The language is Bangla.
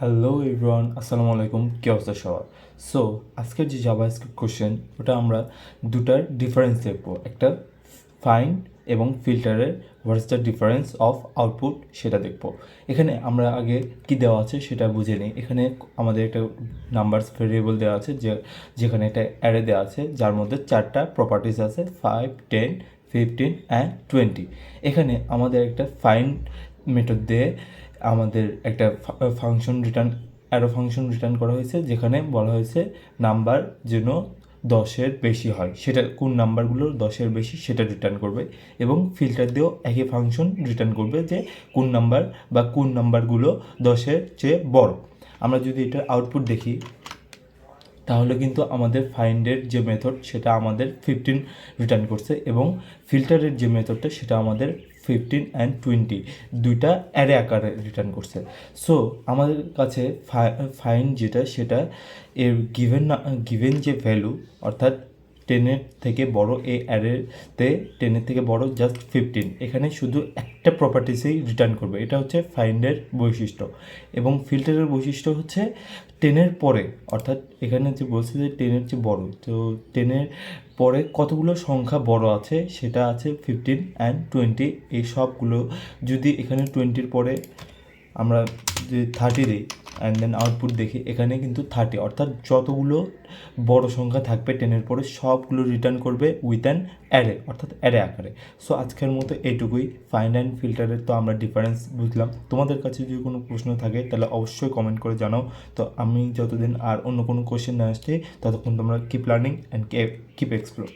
হ্যালো এভরিওয়ান, আসসালামু আলাইকুম। কী অবস্থা সবার? সো আজকের যে জাভাস্ক্রিপ্ট কোশ্চেন, ওটা আমরা দুটার ডিফারেন্স দেখবো। একটা ফাইন্ড এবং ফিল্টারের what's the difference of output সেটা দেখবো। এখানে আমরা আগে কি দেওয়া আছে সেটা বুঝে নিই। এখানে আমাদের একটা নাম্বারস ভেরিয়েবল দেওয়া আছে, যেখানে একটা অ্যারে দেওয়া আছে যার মধ্যে চারটা প্রপার্টিস আছে, 5, 10, 15 অ্যান্ড 20। এখানে আমাদের একটা ফাইন্ড মেথড দিয়ে আমাদের একটা ফাংশন রিটার্ন ফাংশন রিটার্ন করা হয়েছে, যেখানে বলা হয়েছে নাম্বার যেন 10-এর বেশি হয়, সেটা কোন নাম্বারগুলো 10-এর বেশি সেটা রিটার্ন করবে। এবং ফিল্টার দিয়েও একই ফাংশন রিটার্ন করবে, যে কোন নাম্বার বা কোন নাম্বারগুলো 10-এর চেয়ে বড়। আমরা যদি এটা আউটপুট দেখি, তাহলে কিন্তু আমাদের ফাইন্ডের যে মেথড সেটা আমাদের 15 রিটার্ন করছে, এবং ফিল্টারের যে মেথডটা সেটা আমাদের 15 অ্যান্ড 20 দুইটা অ্যারে আকারে রিটার্ন করছে। সো আমাদের কাছে ফাইন্ড যেটা, সেটা এর গিভেন যে ভ্যালু, অর্থাৎ 10-এর থেকে বড় এই অ্যারেতে 10-এর থেকে বড় জাস্ট 15, এখানে শুধু একটা প্রপার্টিসেই রিটার্ন করবে। এটা হচ্ছে ফাইন্ডের বৈশিষ্ট্য। এবং ফিল্টারের বৈশিষ্ট্য হচ্ছে 10-এর পরে, অর্থাৎ এখানে যে বলছে যে 10-এর চেয়ে বড়, তো 10-এর পরে কতগুলো সংখ্যা বড় আছে সেটা আছে 15 অ্যান্ড 20। এই সবগুলো যদি এখানে 20-র পরে আমরা যে 30 দিই অ্যান্ড দেন আউটপুট দেখি, এখানে কিন্তু 30, অর্থাৎ যতগুলো বড় সংখ্যা থাকবে 10-এর পরে সবগুলো রিটার্ন করবে উইথ অ্যান অ্যারে, অর্থাৎ অ্যারে আকারে। সো আজকের মতো এইটুকুই। ফাইন্ড অ্যান্ড ফিল্টারের তো আমরা ডিফারেন্স বুঝলাম। তোমাদের কাছে যদি কোনো প্রশ্ন থাকে তাহলে অবশ্যই কমেন্ট করে জানাও। তো আমি যতদিন আর অন্য কোনো কোশ্চেন না আসছে, ততক্ষণ তোমরা keep learning and keep explore.